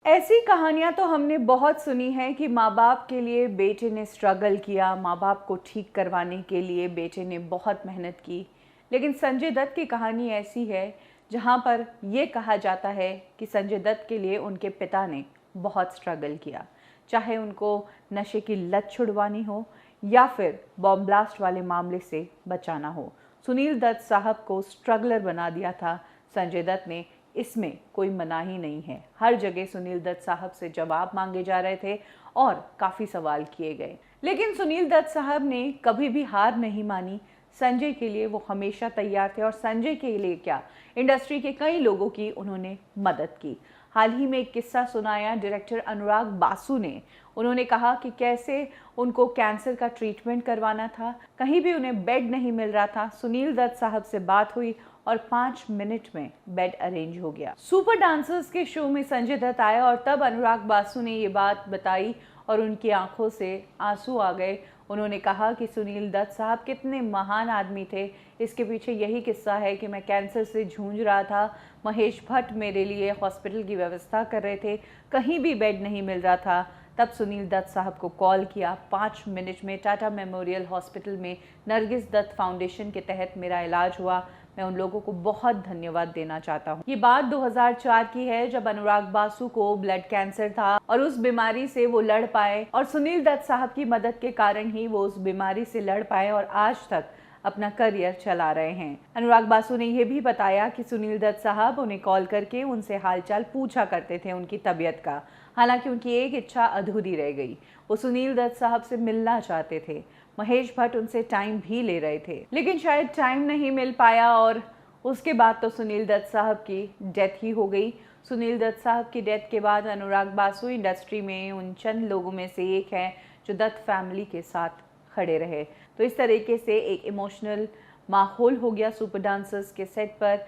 ऐसी कहानियाँ तो हमने बहुत सुनी हैं कि माँ बाप के लिए बेटे ने स्ट्रगल किया, माँ बाप को ठीक करवाने के लिए बेटे ने बहुत मेहनत की। लेकिन संजय दत्त की कहानी ऐसी है जहाँ पर ये कहा जाता है कि संजय दत्त के लिए उनके पिता ने बहुत स्ट्रगल किया, चाहे उनको नशे की लत छुड़वानी हो या फिर बॉम्ब ब्लास्ट वाले मामले से बचाना हो। सुनील दत्त साहब को स्ट्रगलर बना दिया था संजय दत्त ने, इसमें कोई मनाही नहीं है। हर जगह सुनील दत्त साहब से जवाब मांगे जा रहे थे और काफ़ी सवाल किए गए, लेकिन सुनील दत्त साहब ने कभी भी हार नहीं मानी। संजय के लिए वो हमेशा तैयार थे और संजय के लिए क्या, इंडस्ट्री के कई लोगों की उन्होंने मदद की। हाल ही में एक किस्सा सुनाया डायरेक्टर अनुराग बासु ने। उन्होंने कहा कि कैसे उनको कैंसर का ट्रीटमेंट करवाना था, कहीं भी उन्हें बेड नहीं मिल रहा था। सुनील दत्त साहब से बात हुई और 5 मिनट में बेड अरेंज हो गया। सुपर डांसर्स के शो में संजय दत्त आए और तब अनुराग बासु ने ये बात बताई और उनकी आंखों से आंसू आ गए। उन्होंने कहा कि सुनील दत्त साहब कितने महान आदमी थे, इसके पीछे यही किस्सा है कि मैं कैंसर से जूझ रहा था, महेश भट्ट मेरे लिए हॉस्पिटल की व्यवस्था कर रहे थे, कहीं भी बेड नहीं मिल रहा था। तब सुनील दत्त साहब को कॉल किया, 5 मिनट में टाटा मेमोरियल हॉस्पिटल में नरगिस दत्त फाउंडेशन के तहत मेरा इलाज हुआ। मैं उन लोगों को बहुत धन्यवाद देना चाहता हूँ। ये बात 2004 की है, जब अनुराग बासु को ब्लड कैंसर था और उस बीमारी से वो लड़ पाए और सुनील दत्त साहब की मदद के कारण ही वो उस बीमारी से लड़ पाए और आज तक अपना करियर चला रहे हैं। अनुराग बासु ने यह भी बताया कि सुनील दत्त साहब उन्हें कॉल करके उनसे हालचाल पूछा करते थे, उनकी तबीयत का। हालांकि उनकी एक इच्छा अधूरी रह गई, वो सुनील दत्त साहब से मिलना चाहते थे। महेश भट्ट उनसे टाइम भी ले रहे थे, लेकिन शायद टाइम नहीं मिल पाया और उसके बाद तो सुनील दत्त साहब की डेथ ही हो गई। सुनील दत्त साहब की डेथ के बाद अनुराग बासु इंडस्ट्री में उन चंद लोगों में से एक हैं जो दत्त फैमिली के साथ खड़े रहे। तो इस तरीके से एक इमोशनल माहौल हो गया सुपर डांसर्स के सेट पर।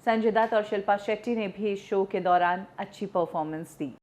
संजय दत्त और शिल्पा शेट्टी ने भी इस शो के दौरान अच्छी परफॉर्मेंस दी।